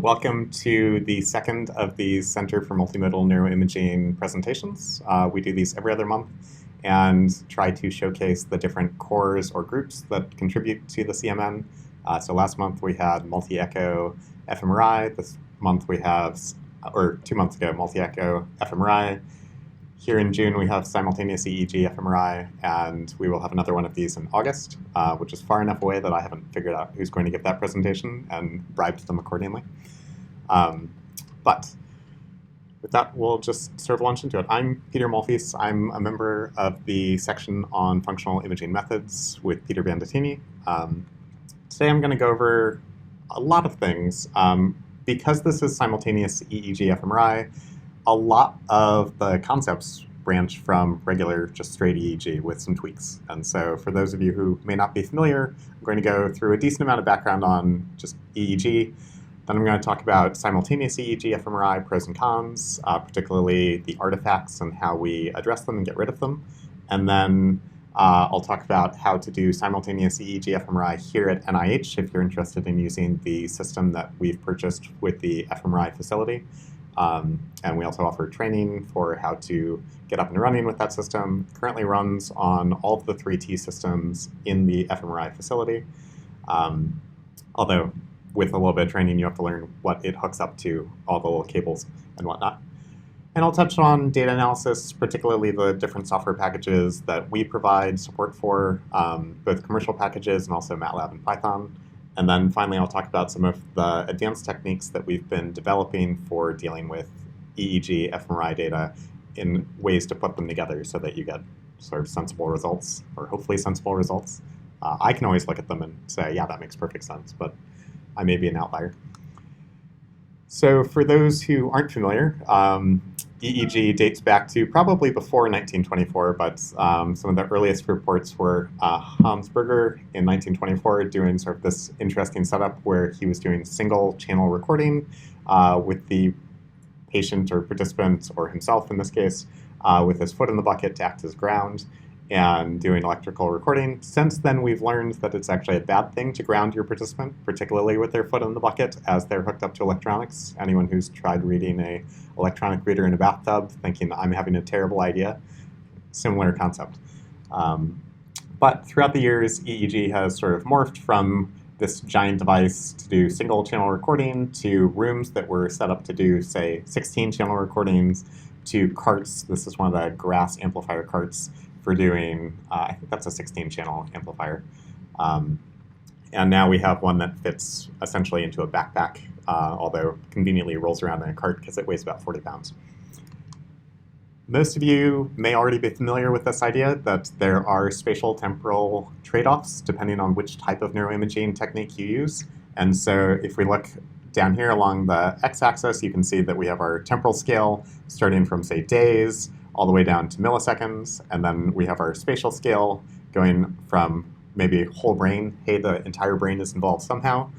Welcome to the second of the Center for Multimodal Neuroimaging presentations. We do these every other month and try to showcase the different cores or groups that contribute to the CMN. So last month we had multi-echo fMRI. This month we have, or 2 months ago, multi-echo fMRI. Here in June we have simultaneous EEG-fMRI, and we will have another one of these in August, which is far enough away that I haven't figured out who's going to give that presentation and bribed them accordingly. But with that, we'll just sort of launch into it. I'm Peter Molfees. I'm a member of the section on functional imaging methods with Peter Bandettini. Today I'm going to go over a lot of things. Because this is simultaneous EEG-fMRI, a lot of the concepts branch from regular, just straight EEG with some tweaks. And so for those of you who may not be familiar, I'm going to go through a decent amount of background on just EEG. Then I'm going to talk about simultaneous EEG-fMRI, pros and cons, particularly the artifacts and how we address them and get rid of them. And then I'll talk about how to do simultaneous EEG-fMRI here at NIH if you're interested in using the system that we've purchased with the fMRI facility. And we also offer training for how to get up and running with that system. It currently runs on all of the 3T systems in the fMRI facility. Although with a little bit of training, you have to learn what it hooks up to, all the little cables and whatnot. And I'll touch on data analysis, particularly the different software packages that we provide support for, both commercial packages and also MATLAB and Python. And then finally, I'll talk about some of the advanced techniques that we've been developing for dealing with EEG fMRI data in ways to put them together so that you get sort of sensible results, or hopefully sensible results. I can always look at them and say, yeah, that makes perfect sense, but I may be an outlier. So for those who aren't familiar, EEG dates back to probably before 1924, but some of the earliest reports were Hans Berger in 1924 doing sort of this interesting setup where he was doing single channel recording with the patient or participant, or himself in this case, with his foot in the bucket to act as ground and doing electrical recording. Since then, we've learned that it's actually a bad thing to ground your participant, particularly with their foot in the bucket as they're hooked up to electronics. Anyone who's tried reading an electronic reader in a bathtub thinking I'm having a terrible idea, similar concept. But throughout the years, EEG has sort of morphed from this giant device to do single channel recording to rooms that were set up to do, say, 16 channel recordings, to carts. This is one of the grass amplifier carts for doing, I think that's a 16-channel amplifier. And now we have one that fits essentially into a backpack, although conveniently rolls around in a cart because it weighs about 40 pounds. Most of you may already be familiar with this idea that there are spatial temporal trade-offs depending on which type of neuroimaging technique you use. And so if we look down here along the x-axis, you can see that we have our temporal scale starting from, say, days, all the way down to milliseconds, and then we have our spatial scale going from maybe whole brain, hey, the entire brain is involved somehow.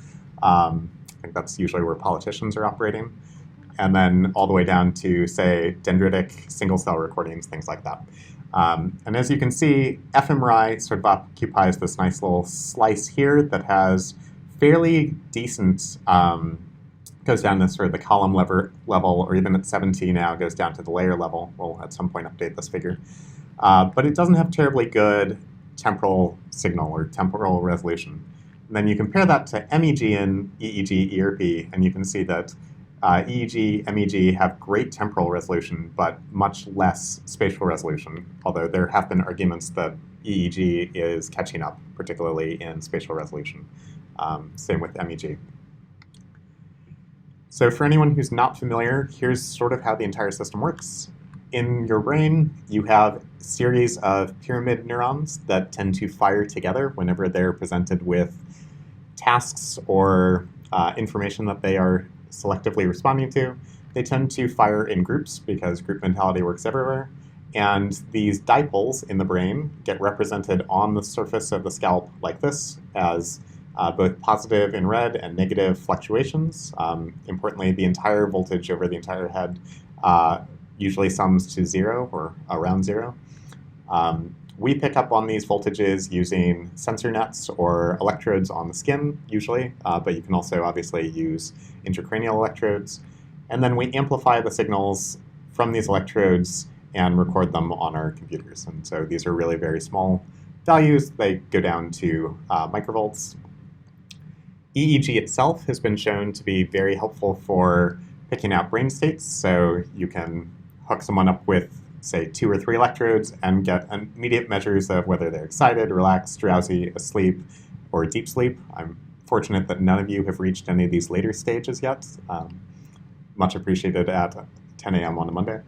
I think that's usually where politicians are operating. And then all the way down to, say, dendritic single-cell recordings, things like that. And as you can see, fMRI sort of occupies this nice little slice here that has fairly decent goes down to sort of the column level, or even at 70 now, goes down to the layer level. We'll at some point update this figure. But it doesn't have terribly good temporal signal or temporal resolution. And then you compare that to MEG and EEG, ERP, and you can see that EEG, MEG have great temporal resolution, but much less spatial resolution, although there have been arguments that EEG is catching up, particularly in spatial resolution. Same with MEG. So for anyone who's not familiar, here's sort of how the entire system works. In your brain, you have a series of pyramid neurons that tend to fire together whenever they're presented with tasks or information that they are selectively responding to. They tend to fire in groups because group mentality works everywhere. And these dipoles in the brain get represented on the surface of the scalp like this as both positive in red and negative fluctuations. Importantly, the entire voltage over the entire head usually sums to 0 or around 0. We pick up on these voltages using sensor nets or electrodes on the skin, usually, but you can also obviously use intracranial electrodes. And then we amplify the signals from these electrodes and record them on our computers. And so these are really very small values. They go down to microvolts. EEG itself has been shown to be very helpful for picking out brain states. So you can hook someone up with, say, 2 or 3 electrodes and get immediate measures of whether they're excited, relaxed, drowsy, asleep, or deep sleep. I'm fortunate that none of you have reached any of these later stages yet. Much appreciated at 10 a.m. on a Monday.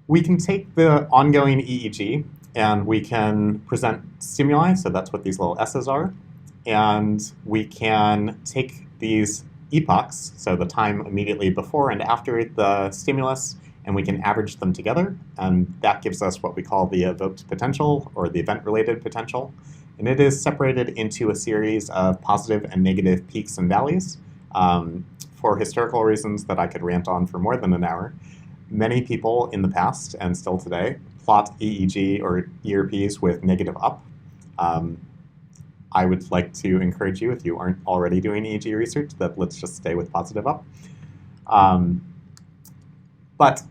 We can take the ongoing EEG and we can present stimuli, so that's what these little S's are, and we can take these epochs, so the time immediately before and after the stimulus, and we can average them together, and that gives us what we call the evoked potential, or the event-related potential. And it is separated into a series of positive and negative peaks and valleys. For historical reasons that I could rant on for more than an hour, many people in the past, and still today, plot EEG or ERPs with negative up. I would like to encourage you, if you aren't already doing EEG research, that let's just stay with positive up. But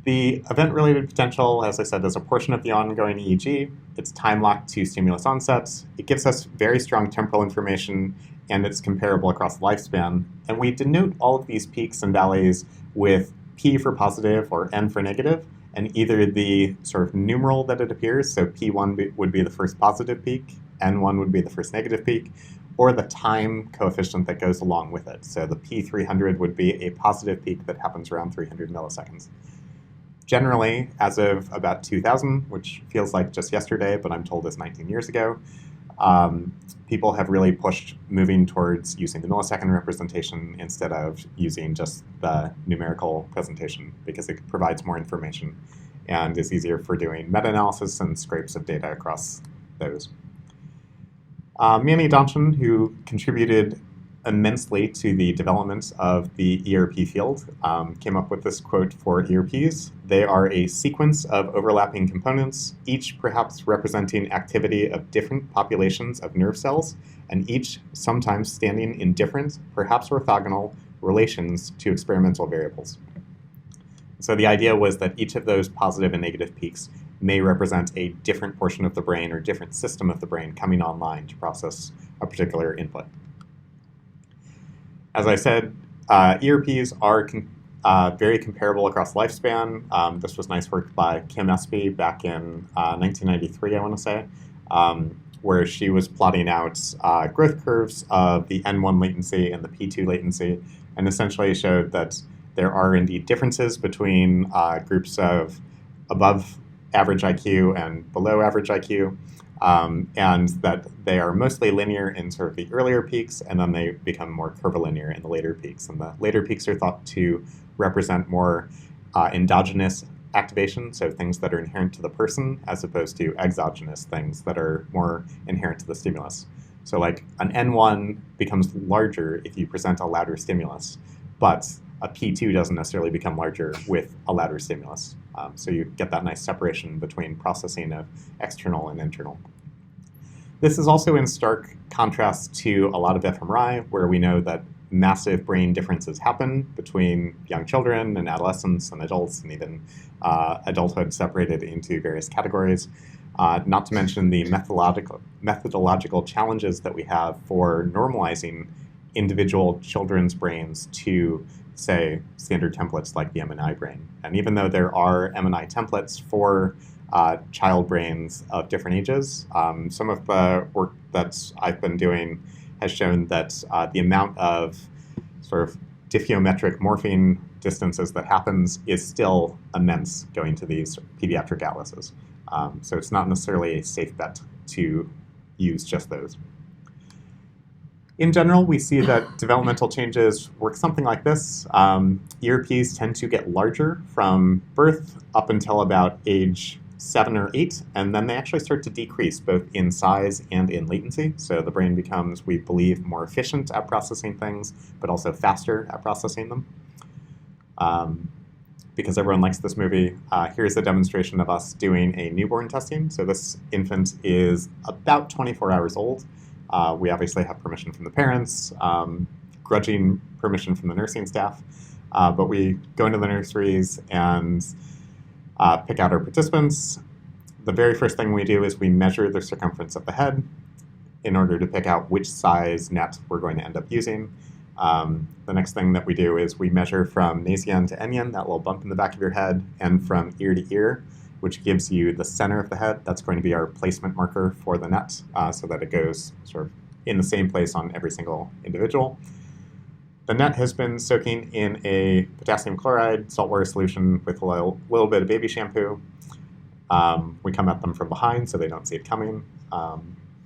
the event-related potential, as I said, is a portion of the ongoing EEG. It's time-locked to stimulus onset. It gives us very strong temporal information, and it's comparable across the lifespan. And we denote all of these peaks and valleys with P for positive or N for negative, and either the sort of numeral that it appears, so P1 would be the first positive peak, N1 would be the first negative peak, or the time coefficient that goes along with it. So the P300 would be a positive peak that happens around 300 milliseconds. Generally, as of about 2000, which feels like just yesterday, but I'm told is 19 years ago, people have really pushed moving towards using the millisecond representation instead of using just the numerical presentation, because it provides more information and is easier for doing meta-analysis and scrapes of data across those. Manny Donchen, who contributed immensely to the development of the ERP field, came up with this quote for ERPs. They are a sequence of overlapping components, each perhaps representing activity of different populations of nerve cells, and each sometimes standing in different, perhaps orthogonal, relations to experimental variables. So the idea was that each of those positive and negative peaks may represent a different portion of the brain or different system of the brain coming online to process a particular input. As I said, ERPs are very comparable across lifespan. This was nice work by Kim Espy back in 1993, I want to say, where she was plotting out growth curves of the N1 latency and the P2 latency, and essentially showed that there are indeed differences between groups of above average IQ and below average IQ, and that they are mostly linear in sort of the earlier peaks, and then they become more curvilinear in the later peaks. And the later peaks are thought to represent more endogenous activation, so things that are inherent to the person, as opposed to exogenous things that are more inherent to the stimulus. So like an N1 becomes larger if you present a louder stimulus, but a P2 doesn't necessarily become larger with a louder stimulus. So you get that nice separation between processing of external and internal. This is also in stark contrast to a lot of fMRI, where we know that massive brain differences happen between young children and adolescents and adults, and even adulthood separated into various categories. Not to mention the methodological challenges that we have for normalizing individual children's brains to, say, standard templates like the MNI brain. And even though there are MNI templates for child brains of different ages, some of the work that I've been doing has shown that the amount of sort of diffeometric morphing distances that happens is still immense going to these pediatric atlases. So it's not necessarily a safe bet to use just those. In general, we see that developmental changes work something like this. ERPs tend to get larger from birth up until about age 7 or 8, and then they actually start to decrease both in size and in latency. So the brain becomes, we believe, more efficient at processing things, but also faster at processing them. because everyone likes this movie, here's a demonstration of us doing a newborn testing. So this infant is about 24 hours old. We obviously have permission from the parents, grudging permission from the nursing staff, but we go into the nurseries and pick out our participants. The very first thing we do is we measure the circumference of the head in order to pick out which size net we're going to end up using. The next thing that we do is we measure from nasien to enyen, that little bump in the back of your head, and from ear to ear, which gives you the center of the head. That's going to be our placement marker for the net, so that it goes sort of in the same place on every single individual. The net has been soaking in a potassium chloride saltwater solution with a little bit of baby shampoo. We come at them from behind so they don't see it coming.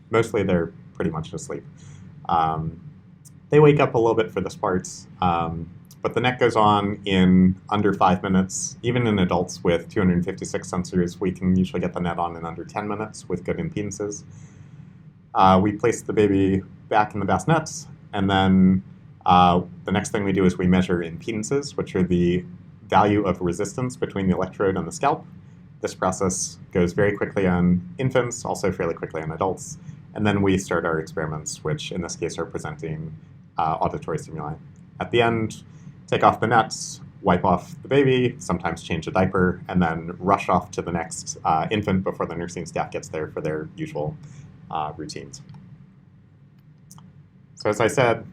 Mostly they're pretty much asleep. They wake up a little bit for this part, but the net goes on in under 5 minutes. Even in adults with 256 sensors, we can usually get the net on in under 10 minutes with good impedances. We place the baby back in the bassinets, and then the next thing we do is we measure impedances, which are the value of resistance between the electrode and the scalp. This process goes very quickly on infants, also fairly quickly on adults. And then we start our experiments, which in this case are presenting auditory stimuli. At the end, take off the nets, wipe off the baby, sometimes change a diaper, and then rush off to the next infant before the nursing staff gets there for their usual routines. So as I said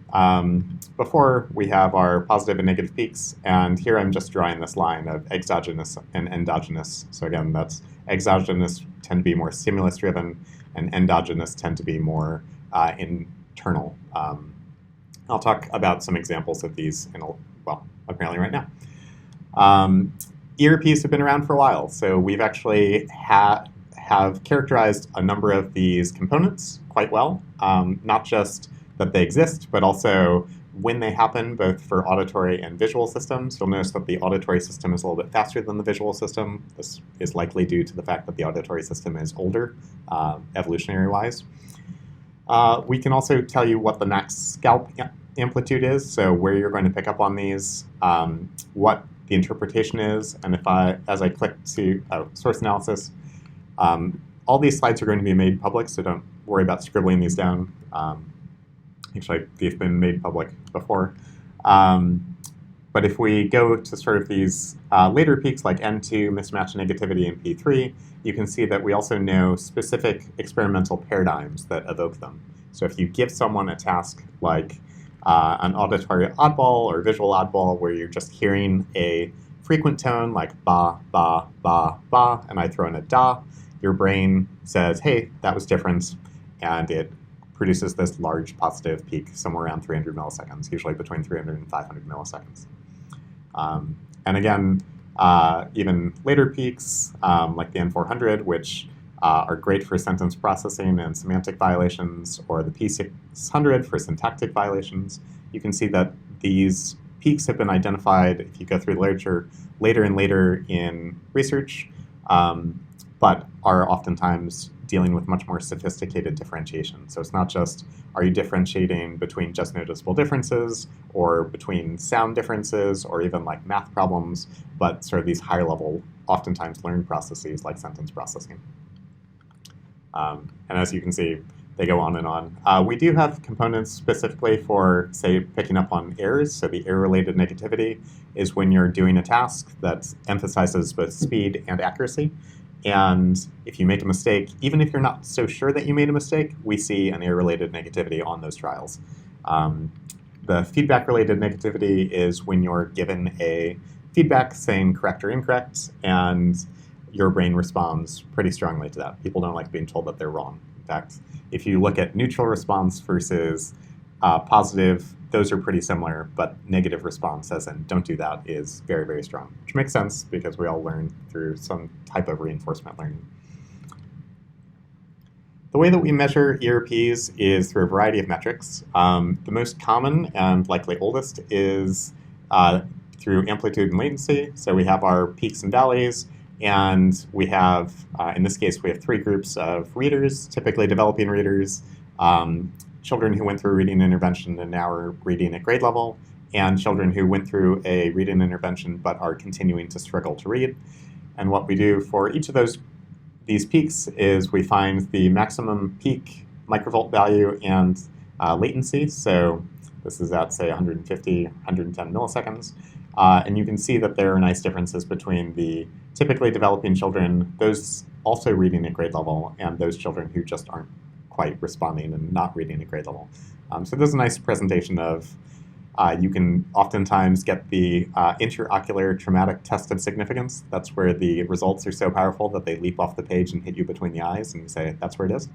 before, we have our positive and negative peaks, and here I'm just drawing this line of exogenous and endogenous. So again, that's exogenous tend to be more stimulus-driven, and endogenous tend to be more internal. I'll talk about some examples of these apparently right now. ERPs have been around for a while, so we've actually have characterized a number of these components quite well, not just that they exist, but also when they happen, both for auditory and visual systems. You'll notice that the auditory system is a little bit faster than the visual system. This is likely due to the fact that the auditory system is older, evolutionary-wise. We can also tell you what the max scalp amplitude is, so where you're going to pick up on these, what the interpretation is, and as I click to source analysis, all these slides are going to be made public, so don't worry about scribbling these down. Actually, they've been made public before. But if we go to sort of these later peaks like N2, mismatch negativity, and P3, you can see that we also know specific experimental paradigms that evoke them. So if you give someone a task like an auditory oddball or visual oddball where you're just hearing a frequent tone like ba, ba, ba, ba, and I throw in a da, your brain says, hey, that was different, and it produces this large positive peak somewhere around 300 milliseconds, usually between 300 and 500 milliseconds. And again, even later peaks, like the N400, which are great for sentence processing and semantic violations, or the P600 for syntactic violations, you can see that these peaks have been identified, if you go through the literature, later and later in research, but are oftentimes dealing with much more sophisticated differentiation. So it's not just, are you differentiating between just noticeable differences or between sound differences or even like math problems, but sort of these higher level, oftentimes learned processes like sentence processing. And as you can see, they go on and on. We do have components specifically for, say, picking up on errors. So the error-related negativity is when you're doing a task that emphasizes both speed and accuracy. And if you make a mistake, even if you're not so sure that you made a mistake, we see an error-related negativity on those trials. The feedback-related negativity is when you're given a feedback saying correct or incorrect, and your brain responds pretty strongly to that. People don't like being told that they're wrong. In fact, if you look at neutral response versus positive, those are pretty similar, but negative response, as in don't do that, is very, very strong, which makes sense because we all learn through some type of reinforcement learning. The way that we measure ERPs is through a variety of metrics. The most common and likely oldest is through amplitude and latency. So we have our peaks and valleys, and we have, in this case, we have three groups of readers, typically developing readers, children who went through reading intervention and now are reading at grade level, and children who went through a reading intervention but are continuing to struggle to read. And what we do for each of these peaks is we find the maximum peak microvolt value and latency. So this is at, say, 150, 110 milliseconds. And you can see that there are nice differences between the typically developing children, those also reading at grade level, and those children who just aren't quite responding and not reading at grade level. So there's a nice presentation of, you can oftentimes get the interocular traumatic test of significance. That's where the results are so powerful that they leap off the page and hit you between the eyes, and you say, that's where it is.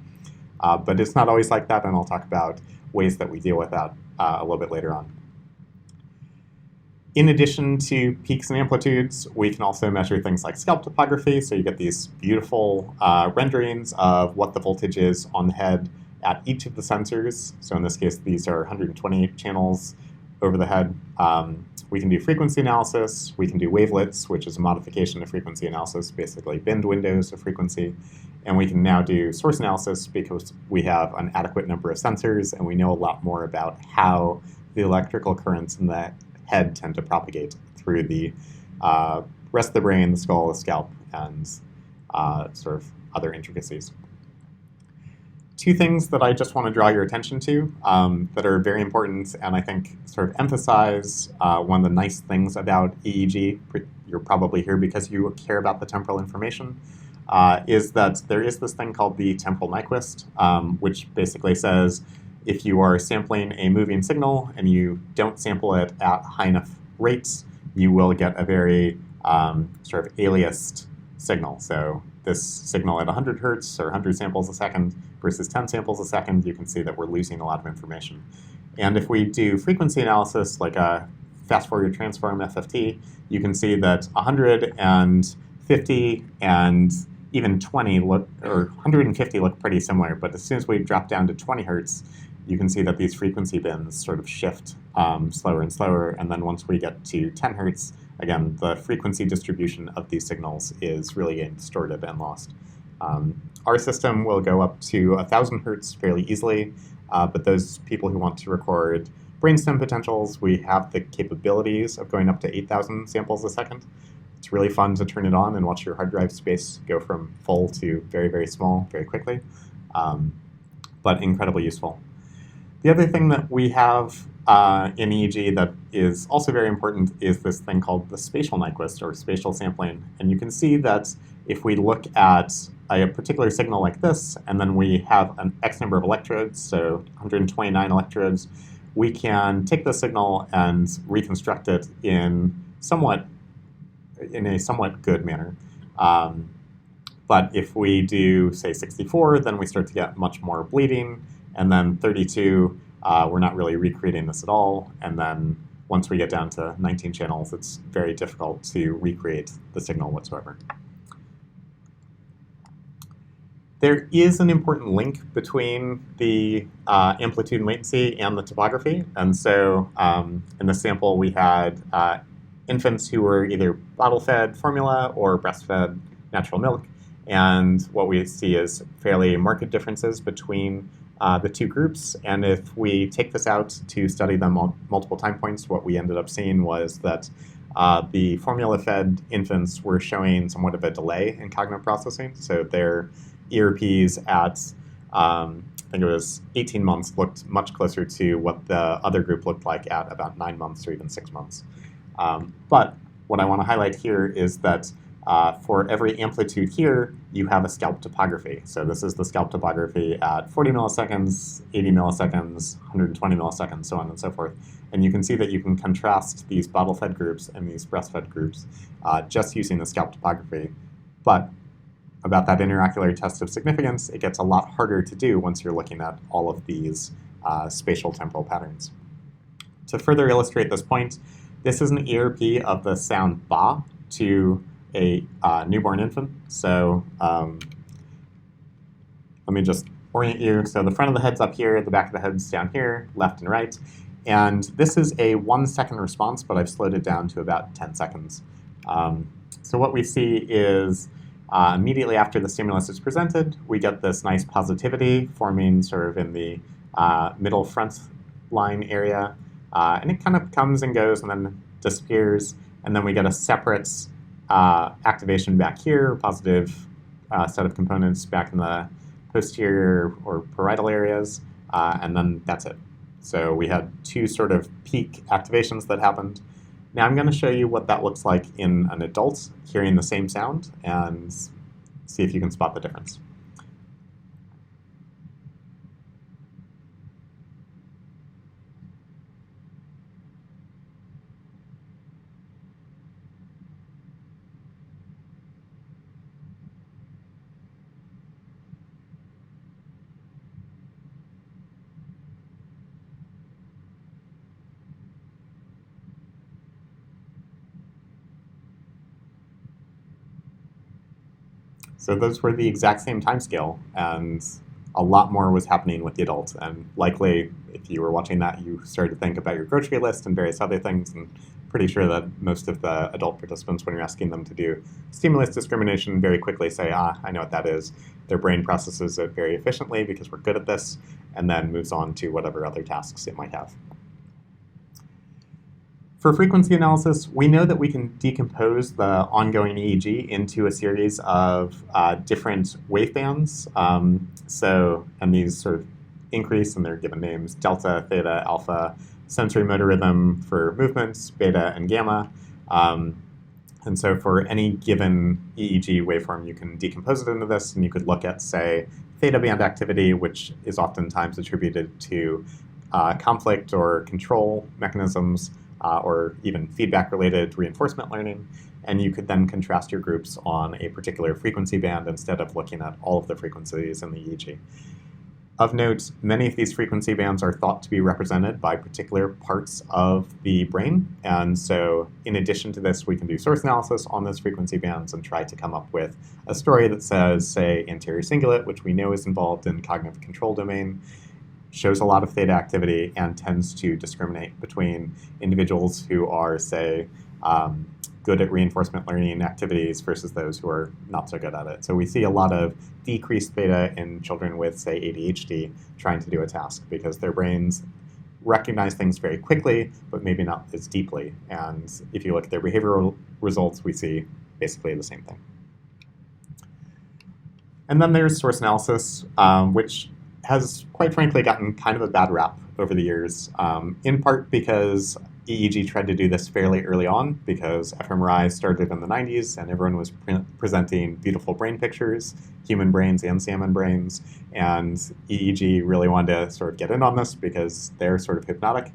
But it's not always like that, and I'll talk about ways that we deal with that a little bit later on. In addition to peaks and amplitudes, we can also measure things like scalp topography, so you get these beautiful renderings of what the voltage is on the head at each of the sensors. So in this case, these are 128 channels over the head. We can do frequency analysis, we can do wavelets, which is a modification of frequency analysis, basically binned windows of frequency, and we can now do source analysis because we have an adequate number of sensors and we know a lot more about how the electrical currents in the head tend to propagate through the rest of the brain, the skull, the scalp, and sort of other intricacies. Two things that I just want to draw your attention to that are very important and I think sort of emphasize one of the nice things about EEG, you're probably here because you care about the temporal information, is that there is this thing called the temporal Nyquist, which basically says if you are sampling a moving signal and you don't sample it at high enough rates, you will get a very sort of aliased signal. So this signal at 100 hertz or 100 samples a second versus 10 samples a second, you can see that we're losing a lot of information. And if we do frequency analysis, like a fast Fourier transform FFT, you can see that 150 and even 20 look, or 150 look pretty similar, but as soon as we drop down to 20 hertz, you can see that these frequency bins sort of shift slower and slower, and then once we get to 10 hertz, again, the frequency distribution of these signals is really getting distorted and lost. Our system will go up to 1,000 hertz fairly easily, but those people who want to record brainstem potentials, we have the capabilities of going up to 8,000 samples a second. It's really fun to turn it on and watch your hard drive space go from full to very, very small very quickly, but incredibly useful. The other thing that we have in EEG that is also very important is this thing called the spatial Nyquist, or spatial sampling. And you can see that if we look at a particular signal like this, and then we have an X number of electrodes, so 129 electrodes, we can take the signal and reconstruct it in a somewhat good manner. But if we do, say, 64, then we start to get much more bleeding, and then 32, we're not really recreating this at all, and then once we get down to 19 channels, it's very difficult to recreate the signal whatsoever. There is an important link between the amplitude and latency and the topography, and so in this sample we had infants who were either bottle-fed formula or breastfed natural milk, and what we see is fairly marked differences between the two groups, and if we take this out to study them on multiple time points, what we ended up seeing was that the formula-fed infants were showing somewhat of a delay in cognitive processing, so their ERPs at, I think it was 18 months, looked much closer to what the other group looked like at about 9 months or even 6 months. But what I want to highlight here is that for every amplitude here, you have a scalp topography. So this is the scalp topography at 40 milliseconds, 80 milliseconds, 120 milliseconds, so on and so forth. And you can see that you can contrast these bottle-fed groups and these breastfed groups just using the scalp topography. But about that interocular test of significance, it gets a lot harder to do once you're looking at all of these spatial temporal patterns. To further illustrate this point, this is an ERP of the sound ba to a newborn infant. So let me just orient you. So the front of the head's up here, the back of the head's down here, left and right. And this is a 1 second response, but I've slowed it down to about 10 seconds. So what we see is immediately after the stimulus is presented, we get this nice positivity forming sort of in the middle front line area. And it kind of comes and goes and then disappears. And then we get a separate activation back here, positive set of components back in the posterior or parietal areas, and then that's it. So we had two sort of peak activations that happened. Now I'm going to show you what that looks like in an adult hearing the same sound and see if you can spot the difference. So those were the exact same time scale, and a lot more was happening with the adult. And likely, if you were watching that, you started to think about your grocery list and various other things, and pretty sure that most of the adult participants, when you're asking them to do stimulus discrimination, very quickly say, I know what that is. Their brain processes it very efficiently because we're good at this, and then moves on to whatever other tasks it might have. For frequency analysis, we know that we can decompose the ongoing EEG into a series of different wavebands. And these sort of increase, and they're given names: delta, theta, alpha, sensory motor rhythm for movements, beta, and gamma. And so for any given EEG waveform, you can decompose it into this, and you could look at, say, theta band activity, which is oftentimes attributed to conflict or control mechanisms, or even feedback-related reinforcement learning, and you could then contrast your groups on a particular frequency band instead of looking at all of the frequencies in the EEG. Of note, many of these frequency bands are thought to be represented by particular parts of the brain, and so in addition to this, we can do source analysis on those frequency bands and try to come up with a story that says, say, anterior cingulate, which we know is involved in cognitive control domain, shows a lot of theta activity and tends to discriminate between individuals who are, say, good at reinforcement learning activities versus those who are not so good at it. So we see a lot of decreased theta in children with, say, ADHD trying to do a task because their brains recognize things very quickly, but maybe not as deeply. And if you look at their behavioral results, we see basically the same thing. And then there's source analysis, which has, quite frankly, gotten kind of a bad rap over the years, in part because EEG tried to do this fairly early on because fMRI started in the 90s and everyone was presenting beautiful brain pictures, human brains and CMN brains, and EEG really wanted to sort of get in on this because they're sort of hypnotic.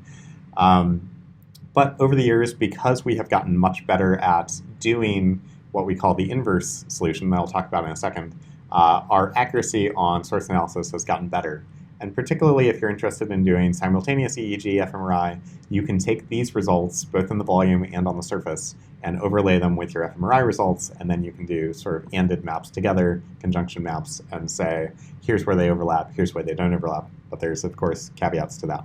But over the years, because we have gotten much better at doing what we call the inverse solution that I'll talk about in a second, our accuracy on source analysis has gotten better. And particularly if you're interested in doing simultaneous EEG-fMRI, you can take these results, both in the volume and on the surface, and overlay them with your fMRI results, and then you can do sort of ANDed maps together, conjunction maps, and say, here's where they overlap, here's where they don't overlap. But there's, of course, caveats to that.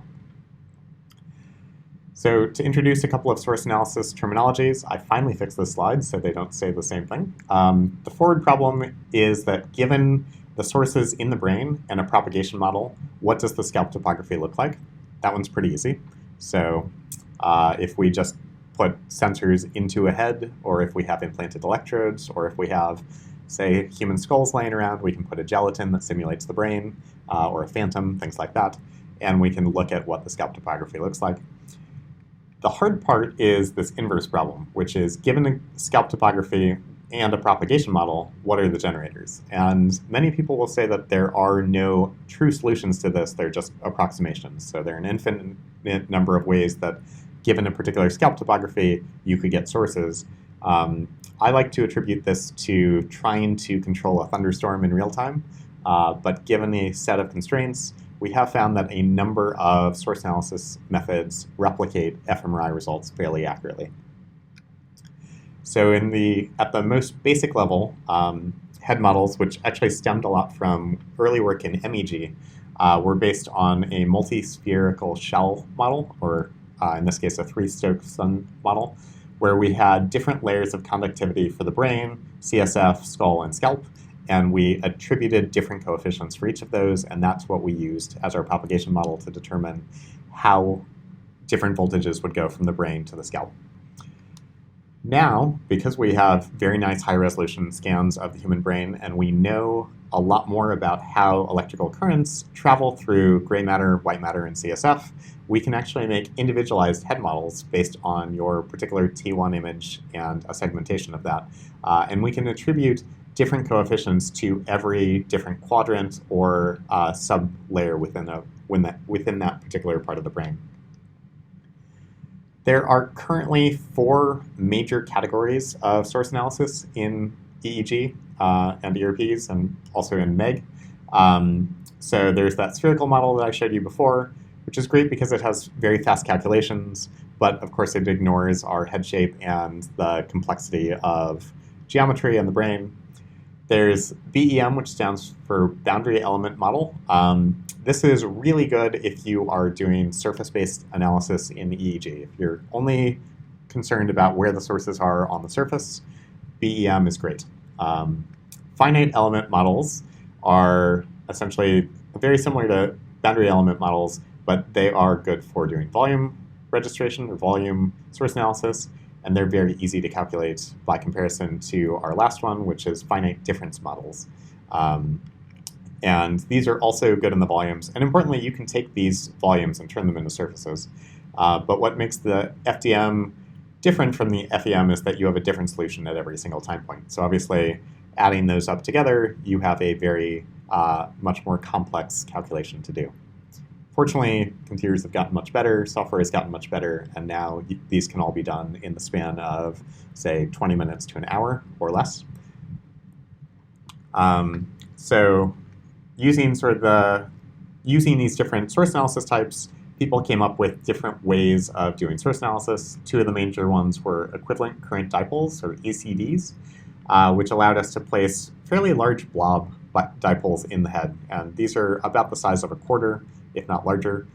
So to introduce a couple of source analysis terminologies, I finally fixed this slide so they don't say the same thing. The forward problem is that given the sources in the brain and a propagation model, what does the scalp topography look like? That one's pretty easy. So if we just put sensors into a head, or if we have implanted electrodes, or if we have, say, human skulls laying around, we can put a gelatin that simulates the brain, or a phantom, things like that, and we can look at what the scalp topography looks like. The hard part is this inverse problem, which is given a scalp topography and a propagation model, what are the generators? And many people will say that there are no true solutions to this, they're just approximations. So there are an infinite number of ways that, given a particular scalp topography, you could get sources. I like to attribute this to trying to control a thunderstorm in real time, but given a set of constraints, we have found that a number of source analysis methods replicate fMRI results fairly accurately. So at the most basic level, head models, which actually stemmed a lot from early work in MEG, were based on a multi-spherical shell model, or in this case, a three-Stokes sun model, where we had different layers of conductivity for the brain, CSF, skull, and scalp, and we attributed different coefficients for each of those, and that's what we used as our propagation model to determine how different voltages would go from the brain to the scalp. Now, because we have very nice high-resolution scans of the human brain, and we know a lot more about how electrical currents travel through gray matter, white matter, and CSF, we can actually make individualized head models based on your particular T1 image and a segmentation of that. And we can attribute different coefficients to every different quadrant or sub-layer within that particular part of the brain. There are currently 4 major categories of source analysis in EEG and ERPs, and also in MEG. So there's that spherical model that I showed you before, which is great because it has very fast calculations, but of course it ignores our head shape and the complexity of geometry in the brain. There's BEM, which stands for Boundary Element Model. This is really good if you are doing surface-based analysis in EEG. If you're only concerned about where the sources are on the surface, BEM is great. Finite element models are essentially very similar to boundary element models, but they are good for doing volume registration or volume source analysis, and they're very easy to calculate by comparison to our last one, which is finite difference models. And these are also good in the volumes. And importantly, you can take these volumes and turn them into surfaces. But what makes the FDM different from the FEM is that you have a different solution at every single time point. So obviously, adding those up together, you have a very much more complex calculation to do. Fortunately, computers have gotten much better, software has gotten much better, and now these can all be done in the span of, say, 20 minutes to an hour or less. So using these different source analysis types, people came up with different ways of doing source analysis. 2 of the major ones were equivalent current dipoles, or ECDs, which allowed us to place fairly large blob dipoles in the head. And these are about the size of a quarter, if not larger,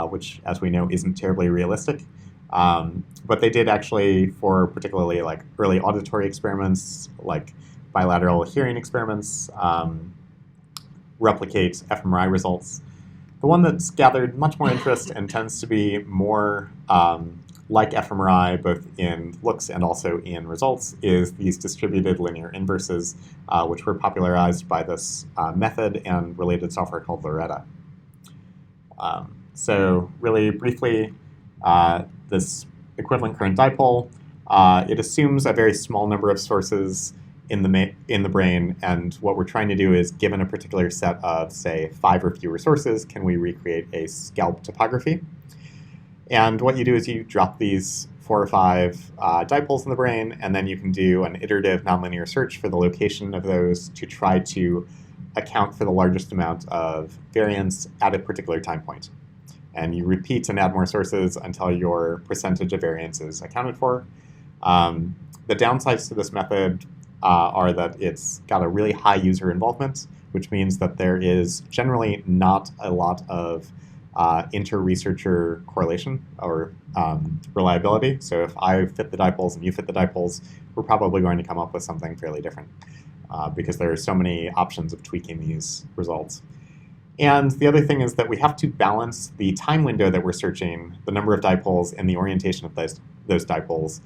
which, as we know, isn't terribly realistic. But they did actually, for particularly like early auditory experiments, like bilateral hearing experiments, replicate fMRI results. The one that's gathered much more interest and tends to be more like fMRI, both in looks and also in results, is these distributed linear inverses, which were popularized by this method and related software called Loretta. So really briefly, this equivalent current dipole, it assumes a very small number of sources in the brain, and what we're trying to do is, given a particular set of, say, 5 or fewer sources, can we recreate a scalp topography? And what you do is you drop these 4 or 5 dipoles in the brain, and then you can do an iterative nonlinear search for the location of those to try to account for the largest amount of variance at a particular time point. And you repeat and add more sources until your percentage of variance is accounted for. The downsides to this method are that it's got a really high user involvement, which means that there is generally not a lot of inter-researcher correlation or reliability. So if I fit the dipoles and you fit the dipoles, we're probably going to come up with something fairly different because there are so many options of tweaking these results. And the other thing is that we have to balance the time window that we're searching, the number of dipoles, and the orientation of those dipoles.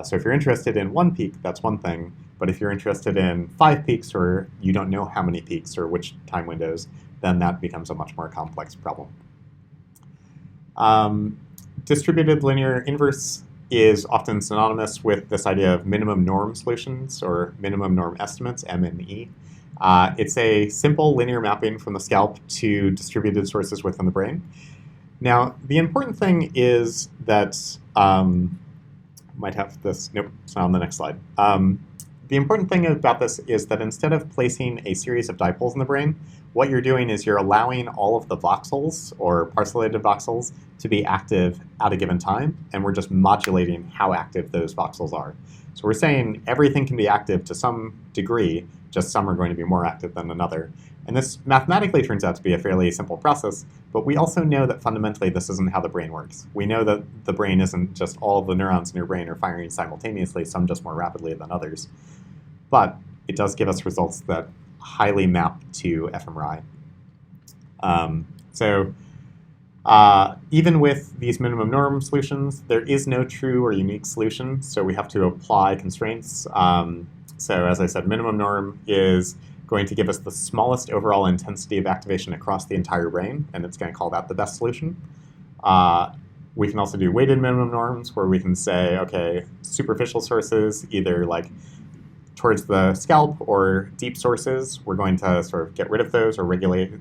So if you're interested in 1 peak, that's one thing. But if you're interested in 5 peaks, or you don't know how many peaks or which time windows, then that becomes a much more complex problem. Distributed linear inverse is often synonymous with this idea of minimum norm solutions, or minimum norm estimates, MNE. It's a simple linear mapping from the scalp to distributed sources within the brain. Now, the important thing is that, might have this, nope, it's not on the next slide. The important thing about this is that instead of placing a series of dipoles in the brain, what you're doing is you're allowing all of the voxels, or parcellated voxels, to be active at a given time, and we're just modulating how active those voxels are. So we're saying everything can be active to some degree, just some are going to be more active than another. And this mathematically turns out to be a fairly simple process, but we also know that fundamentally this isn't how the brain works. We know that the brain isn't just all of the neurons in your brain are firing simultaneously, some just more rapidly than others. But it does give us results that highly map to fMRI. Even with these minimum norm solutions, there is no true or unique solution, so we have to apply constraints. So as I said, minimum norm is going to give us the smallest overall intensity of activation across the entire brain, and it's going to call that the best solution. We can also do weighted minimum norms, where we can say, okay, superficial sources, either like towards the scalp or deep sources, we're going to sort of get rid of those or regulate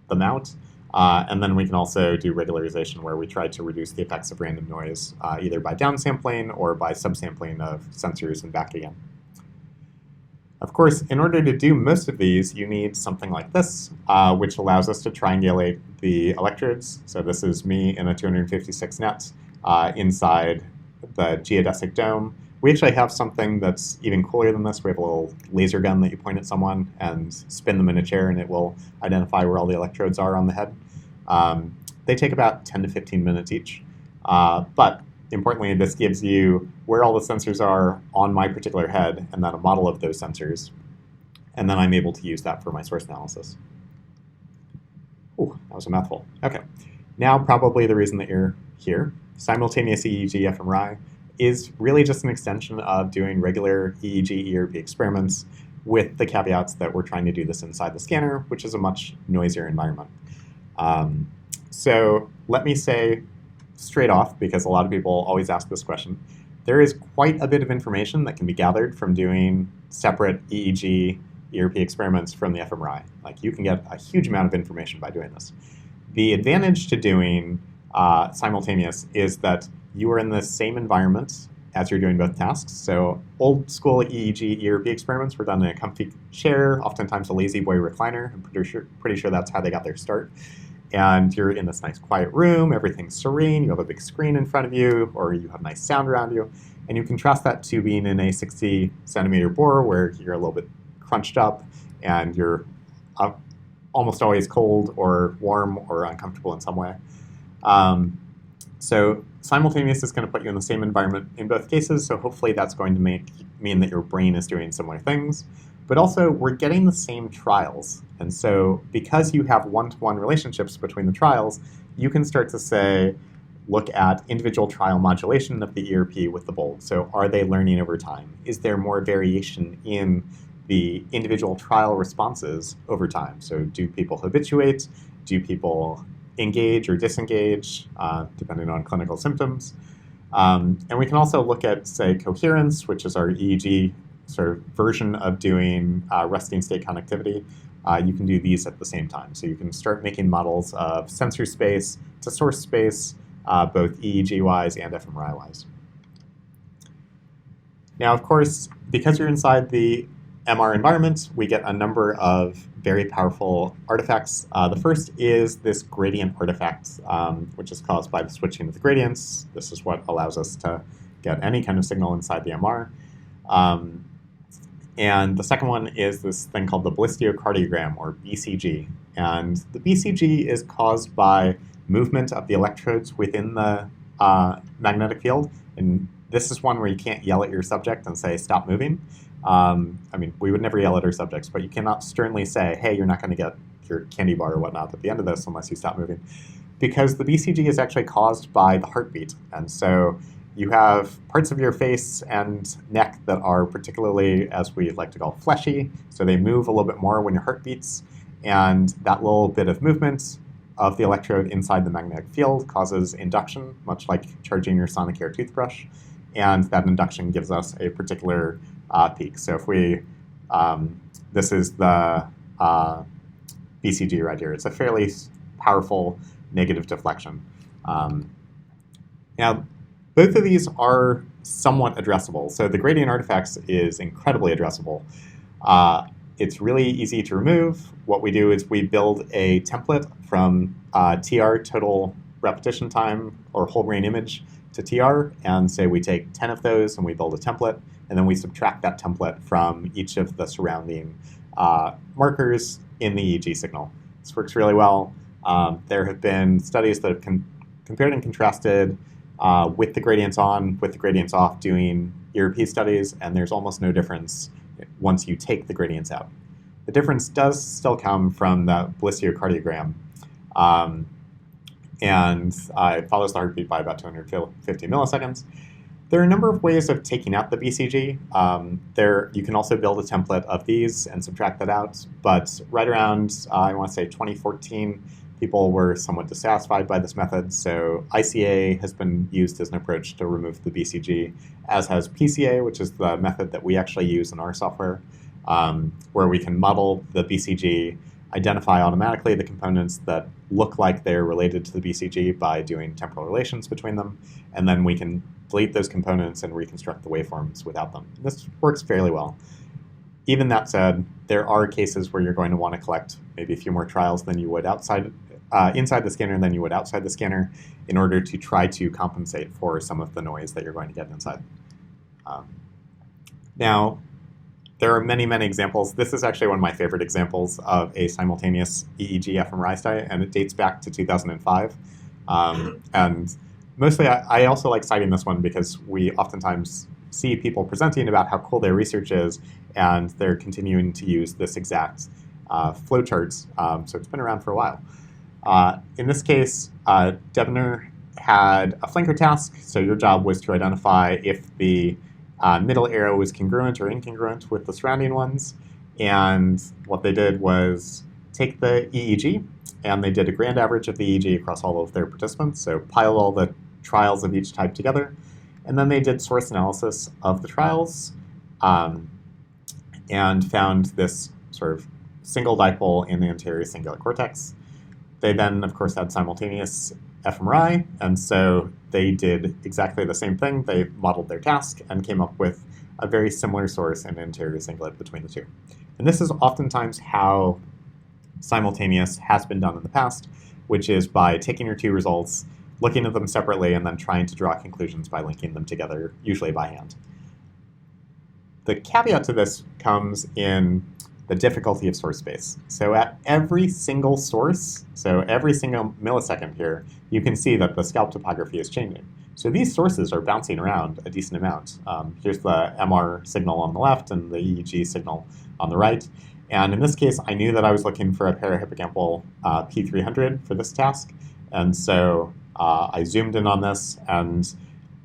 them out. And then we can also do regularization, where we try to reduce the effects of random noise, either by downsampling or by subsampling of sensors and back again. Of course, in order to do most of these, you need something like this, which allows us to triangulate the electrodes. So this is me in a 256 net inside the geodesic dome. We actually have something that's even cooler than this. We have a little laser gun that you point at someone and spin them in a chair, and it will identify where all the electrodes are on the head. They take about 10 to 15 minutes each. But importantly, this gives you where all the sensors are on my particular head, and then a model of those sensors. And then I'm able to use that for my source analysis. Ooh, that was a mouthful. Okay, now probably the reason that you're here. Simultaneous EEG-fMRI is really just an extension of doing regular EEG-ERP experiments, with the caveats that we're trying to do this inside the scanner, which is a much noisier environment. So let me say straight off, because a lot of people always ask this question, there is quite a bit of information that can be gathered from doing separate EEG ERP experiments from the fMRI. Like, you can get a huge amount of information by doing this. The advantage to doing simultaneous is that you are in the same environment as you're doing both tasks. So old school EEG ERP experiments were done in a comfy chair, oftentimes a lazy boy recliner. I'm pretty sure that's how they got their start. And you're in this nice quiet room, everything's serene, you have a big screen in front of you, or you have nice sound around you. And you contrast that to being in a 60 centimeter bore, where you're a little bit crunched up and you're almost always cold or warm or uncomfortable in some way. So simultaneous is going to put you in the same environment in both cases, so hopefully that's going to mean that your brain is doing similar things. But also, we're getting the same trials. And so because you have one-to-one relationships between the trials, you can start to say, look at individual trial modulation of the ERP with the bulb. So are they learning over time? Is there more variation in the individual trial responses over time? So do people habituate? Do people engage or disengage, depending on clinical symptoms? And we can also look at, say, coherence, which is our EEG sort of version of doing resting state connectivity. You can do these at the same time. So you can start making models of sensor space to source space, both EEG-wise and fMRI-wise. Now, of course, because you're inside the MR environment, we get a number of very powerful artifacts. The first is this gradient artifact, which is caused by the switching of the gradients. This is what allows us to get any kind of signal inside the MR. And the second one is this thing called the ballistocardiogram, or BCG. And the BCG is caused by movement of the electrodes within the magnetic field. And this is one where you can't yell at your subject and say, stop moving. I mean, we would never yell at our subjects, but you cannot sternly say, hey, you're not going to get your candy bar or whatnot at the end of this unless you stop moving. Because the BCG is actually caused by the heartbeat. And so you have parts of your face and neck that are particularly, as we like to call, fleshy. So they move a little bit more when your heart beats. And that little bit of movement of the electrode inside the magnetic field causes induction, much like charging your Sonicare toothbrush. And that induction gives us a particular peak. So if we, this is the BCG right here. It's a fairly powerful negative deflection. Now, both of these are somewhat addressable. So the gradient artifacts is incredibly addressable. It's really easy to remove. What we do is we build a template from TR, total repetition time, or whole brain image, to TR, and say we take 10 of those and we build a template, and then we subtract that template from each of the surrounding markers in the EEG signal. This works really well. There have been studies that have compared and contrasted with the gradients on, with the gradients off, doing ERP studies, and there's almost no difference once you take the gradients out. The difference does still come from the ballistocardiogram. and it follows the heartbeat by about 250 milliseconds. There are a number of ways of taking out the BCG. You can also build a template of these and subtract that out, but right around, I want to say 2014, people were somewhat dissatisfied by this method, so ICA has been used as an approach to remove the BCG, as has PCA, which is the method that we actually use in our software, where we can model the BCG, identify automatically the components that look like they're related to the BCG by doing temporal relations between them, and then we can delete those components and reconstruct the waveforms without them. This works fairly well. Even that said, there are cases where you're going to want to collect maybe a few more trials than you would inside the scanner than you would outside the scanner in order to try to compensate for some of the noise that you're going to get inside. Now, there are many, many examples. This is actually one of my favorite examples of a simultaneous EEG-fMRI study, and it dates back to 2005. And mostly, I also like citing this one because we oftentimes see people presenting about how cool their research is, and they're continuing to use this exact flowcharts. So it's been around for a while. In this case, Debner had a flanker task, so your job was to identify if the middle arrow was congruent or incongruent with the surrounding ones. And what they did was take the EEG, and they did a grand average of the EEG across all of their participants, so piled all the trials of each type together. And then they did source analysis of the trials and found this sort of single dipole in the anterior cingulate cortex. They then, of course, had simultaneous fMRI, and so they did exactly the same thing. They modeled their task and came up with a very similar source in the anterior cingulate between the two. And this is oftentimes how simultaneous has been done in the past, which is by taking your two results, looking at them separately, and then trying to draw conclusions by linking them together, usually by hand. The caveat to this comes in the difficulty of source space. So at every single source, so every single millisecond here, you can see that the scalp topography is changing. So these sources are bouncing around a decent amount. Here's the MR signal on the left and the EEG signal on the right. And in this case, I knew that I was looking for a parahippocampal P300 for this task. And so I zoomed in on this and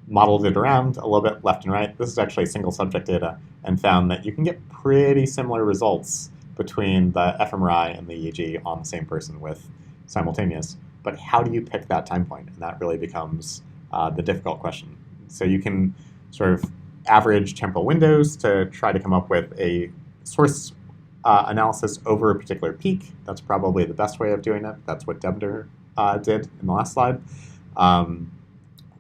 modeled it around a little bit left and right. This is actually single subject data, and found that you can get pretty similar results between the fMRI and the EEG on the same person with simultaneous. But how do you pick that time point? And that really becomes the difficult question. So you can sort of average temporal windows to try to come up with a source analysis over a particular peak. That's probably the best way of doing it. That's what Debner did in the last slide.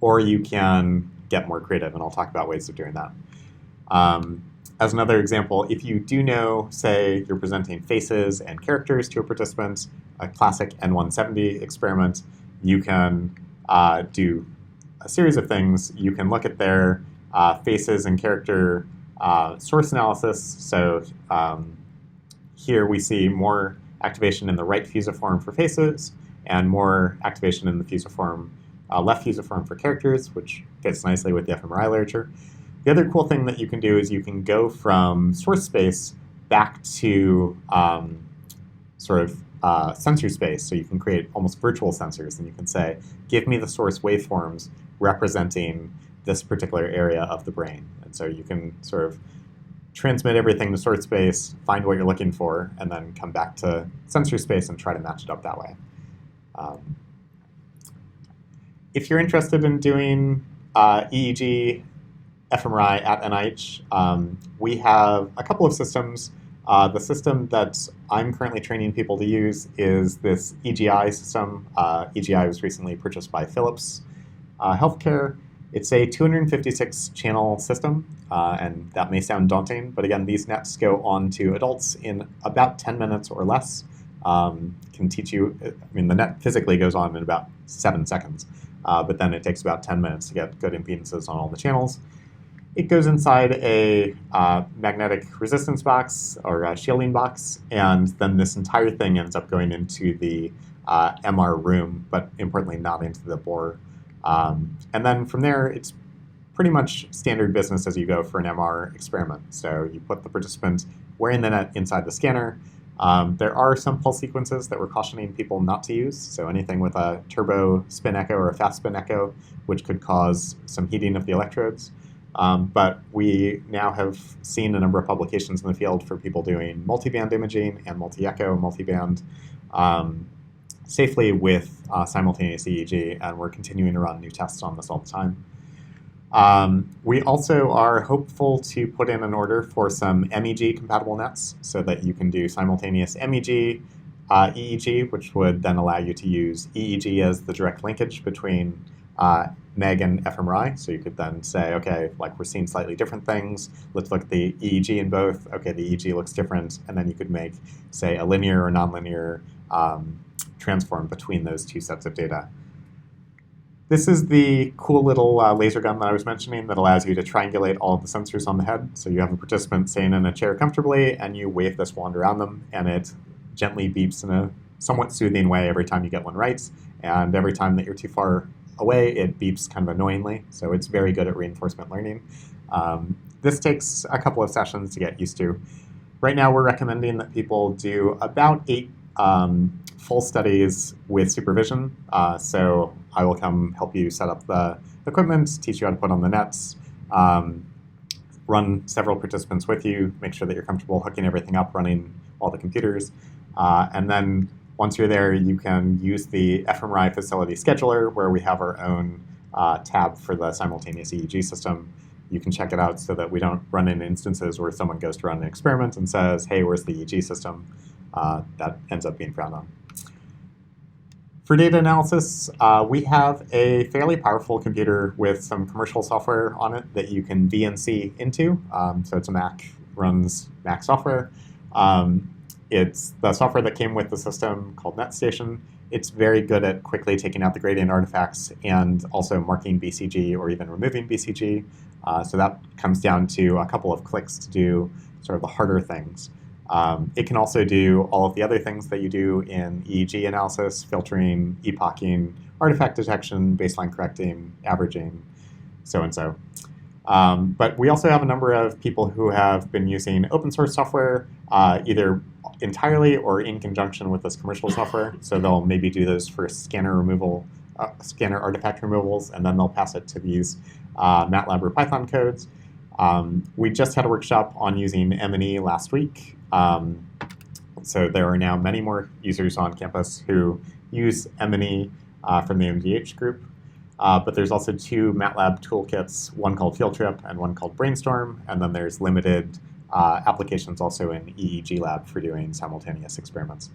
Or you can get more creative, and I'll talk about ways of doing that. As another example, if you do know, say, you're presenting faces and characters to a participant, a classic N170 experiment, you can do a series of things. You can look at their faces and character source analysis. So here we see more activation in the right fusiform for faces and more activation in the fusiform, left fusiform for characters, which fits nicely with the fMRI literature. The other cool thing that you can do is you can go from source space back to sensor space. So you can create almost virtual sensors, and you can say, give me the source waveforms representing this particular area of the brain. And so you can sort of transmit everything to source space, find what you're looking for, and then come back to sensor space and try to match it up that way. If you're interested in doing EEG fMRI at NIH, we have a couple of systems. The system that I'm currently training people to use is this EGI system. EGI was recently purchased by Philips Healthcare. It's a 256-channel system, and that may sound daunting, but again, these nets go on to adults in about 10 minutes or less. Can teach you, the net physically goes on in about 7 seconds, but then it takes about 10 minutes to get good impedances on all the channels. It goes inside a magnetic resistance box or a shielding box, and then this entire thing ends up going into the MR room, but importantly not into the bore. And then from there, it's pretty much standard business as you go for an MR experiment. So you put the participant wearing the net inside the scanner, There are some pulse sequences that we're cautioning people not to use, so anything with a turbo spin echo or a fast spin echo, which could cause some heating of the electrodes. But we now have seen a number of publications in the field for people doing multiband imaging and multi-echo, multiband safely with simultaneous EEG, and we're continuing to run new tests on this all the time. We also are hopeful to put in an order for some MEG compatible nets so that you can do simultaneous MEG, EEG, which would then allow you to use EEG as the direct linkage between MEG and fMRI. So you could then say, okay, like we're seeing slightly different things. Let's look at the EEG in both. Okay, the EEG looks different. And then you could make, say, a linear or nonlinear transform between those two sets of data. This is the cool little laser gun that I was mentioning that allows you to triangulate all of the sensors on the head. So you have a participant sitting in a chair comfortably, and you wave this wand around them, and it gently beeps in a somewhat soothing way every time you get one right. And every time that you're too far away, it beeps kind of annoyingly. So it's very good at reinforcement learning. This takes a couple of sessions to get used to. Right now, we're recommending that people do about 8 full studies with supervision. So I will come help you set up the equipment, teach you how to put on the nets, run several participants with you, make sure that you're comfortable hooking everything up, running all the computers. And then once you're there, you can use the fMRI facility scheduler where we have our own tab for the simultaneous EEG system. You can check it out so that we don't run into instances where someone goes to run an experiment and says, hey, where's the EEG system? That ends up being frowned on. For data analysis, we have a fairly powerful computer with some commercial software on it that you can VNC into. So it's a Mac, runs Mac software. It's the software that came with the system called NetStation. It's very good at quickly taking out the gradient artifacts and also marking BCG or even removing BCG. So that comes down to a couple of clicks to do sort of the harder things. It can also do all of the other things that you do in EEG analysis, filtering, epoching, artifact detection, baseline correcting, averaging, so and so. But we also have a number of people who have been using open source software, either entirely or in conjunction with this commercial software. So they'll maybe do those for scanner removal, scanner artifact removals, and then they'll pass it to these MATLAB or Python codes. We just had a workshop on using M&E last week. So there are now many more users on campus who use M&E from the NIMH group. But there's also 2 MATLAB toolkits, one called FieldTrip and one called Brainstorm. And then there's limited applications also in EEG Lab for doing simultaneous experiments.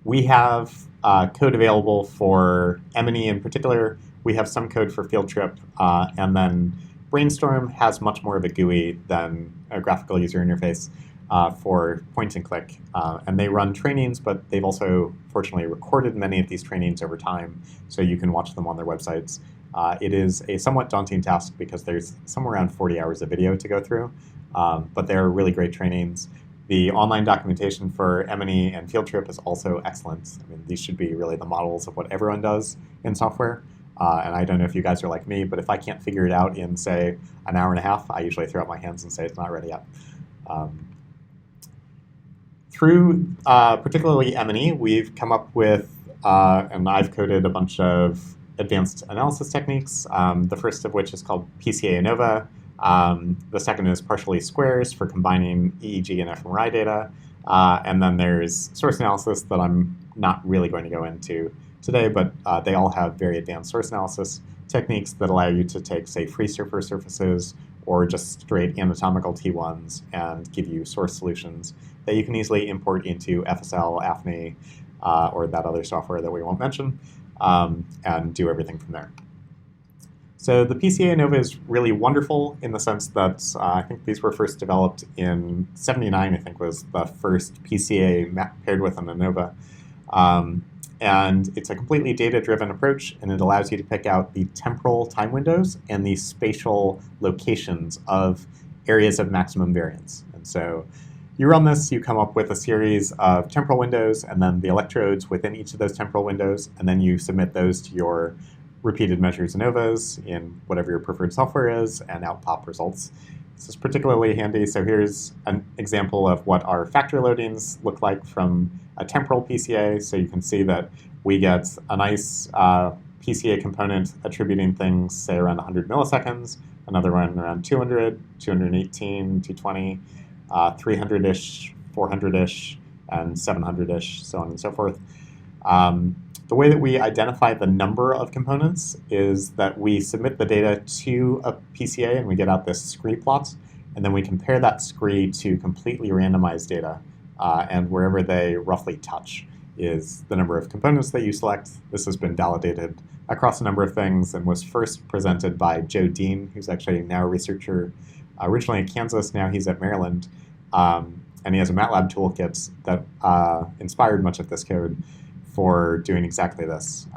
We have code available for M&E in particular. We have some code for FieldTrip, and then Brainstorm has much more of a GUI than a graphical user interface for point and click. And they run trainings, but they've also, fortunately, recorded many of these trainings over time, so you can watch them on their websites. It is a somewhat daunting task because there's somewhere around 40 hours of video to go through, but they're really great trainings. The online documentation for M&E and FieldTrip is also excellent. I mean, these should be really the models of what everyone does in software. And I don't know if you guys are like me, but if I can't figure it out in, say, an hour and a half, I usually throw up my hands and say it's not ready yet. Through particularly M&E, we've come up with, and I've coded a bunch of advanced analysis techniques, the first of which is called PCA ANOVA. The second is partially squares for combining EEG and fMRI data. And then there's source analysis that I'm not really going to go into today, but they all have very advanced source analysis techniques that allow you to take, say, free surfaces or just straight anatomical T1s and give you source solutions that you can easily import into FSL, AFNI, or that other software that we won't mention, and do everything from there. So the PCA ANOVA is really wonderful in the sense that I think these were first developed in '79, I think was the first PCA paired with an ANOVA. And it's a completely data-driven approach, and it allows you to pick out the temporal time windows and the spatial locations of areas of maximum variance. And so you run this, you come up with a series of temporal windows, and then the electrodes within each of those temporal windows, and then you submit those to your repeated measures ANOVAs in whatever your preferred software is, and out pop results. This is particularly handy. So here's an example of what our factor loadings look like from a temporal PCA. So you can see that we get a nice PCA component attributing things, say, around 100 milliseconds, another one around 200, 218, 220, 300-ish, 400-ish, and 700-ish, so on and so forth. The way that we identify the number of components is that we submit the data to a PCA and we get out this scree plot, and then we compare that scree to completely randomized data, and wherever they roughly touch is the number of components that you select. This has been validated across a number of things and was first presented by Joe Dean, who's actually now a researcher originally in Kansas, now he's at Maryland, and he has a MATLAB toolkit that inspired much of this code for doing exactly this.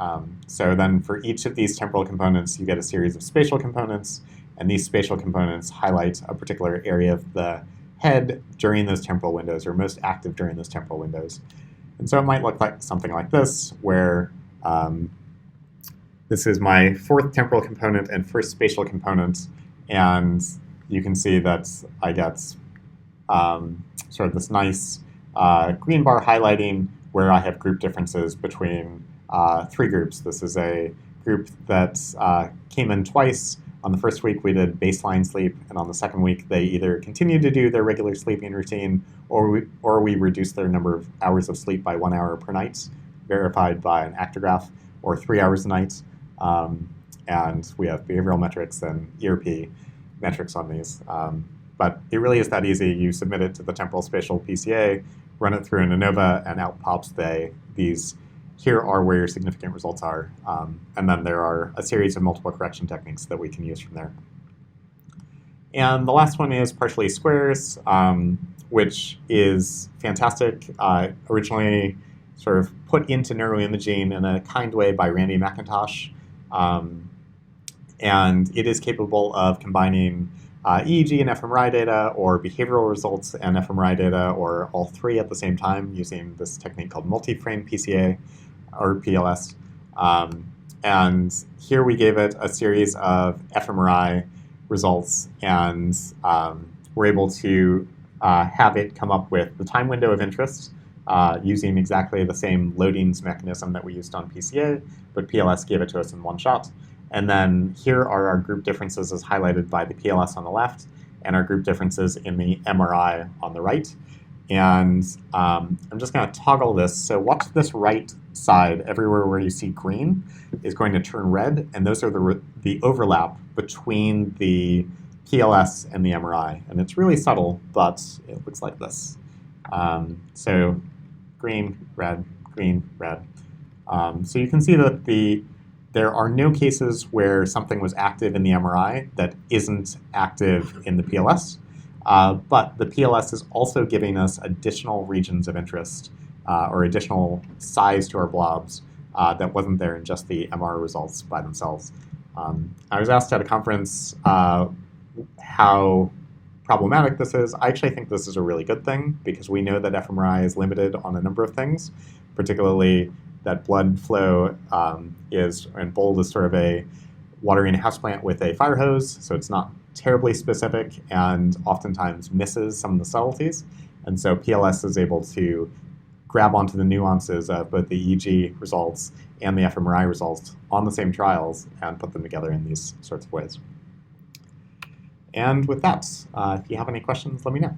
So then for each of these temporal components, you get a series of spatial components, and these spatial components highlight a particular area of the head during those temporal windows, or most active during those temporal windows. And so it might look like something like this, where this is my fourth temporal component and first spatial component, and you can see that I get sort of this nice green bar highlighting where I have group differences between three groups. This is a group that came in twice. On the first week, we did baseline sleep, and on the second week, they either continued to do their regular sleeping routine, or we reduced their number of hours of sleep by 1 hour per night, verified by an actograph, or 3 hours a night. And we have behavioral metrics and ERP metrics on these. But it really is that easy. You submit it to the temporal spatial PCA, run it through an ANOVA, and out pops these. Here are where your significant results are. And then there are a series of multiple correction techniques that we can use from there. And the last one is partially squares, which is fantastic. Originally sort of put into neuroimaging in a kind way by Randy McIntosh. And it is capable of combining EEG and fMRI data, or behavioral results and fMRI data, or all three at the same time using this technique called multi-frame PCA, or PLS. And here we gave it a series of fMRI results, and we're able to have it come up with the time window of interest using exactly the same loadings mechanism that we used on PCA, but PLS gave it to us in one shot. And then here are our group differences as highlighted by the PLS on the left, and our group differences in the MRI on the right. And I'm just going to toggle this. So watch this right side. Everywhere where you see green is going to turn red, and those are the overlap between the PLS and the MRI. And it's really subtle, but it looks like this. So green, red, green, red. So you can see that there are no cases where something was active in the MRI that isn't active in the PLS, but the PLS is also giving us additional regions of interest or additional size to our blobs that wasn't there in just the MR results by themselves. I was asked at a conference how problematic this is. I actually think this is a really good thing, because we know that fMRI is limited on a number of things, particularly that blood flow is, and bold is sort of a watering a houseplant with a fire hose, so it's not terribly specific and oftentimes misses some of the subtleties. And so PLS is able to grab onto the nuances of both the EEG results and the fMRI results on the same trials and put them together in these sorts of ways. And with that, if you have any questions, let me know.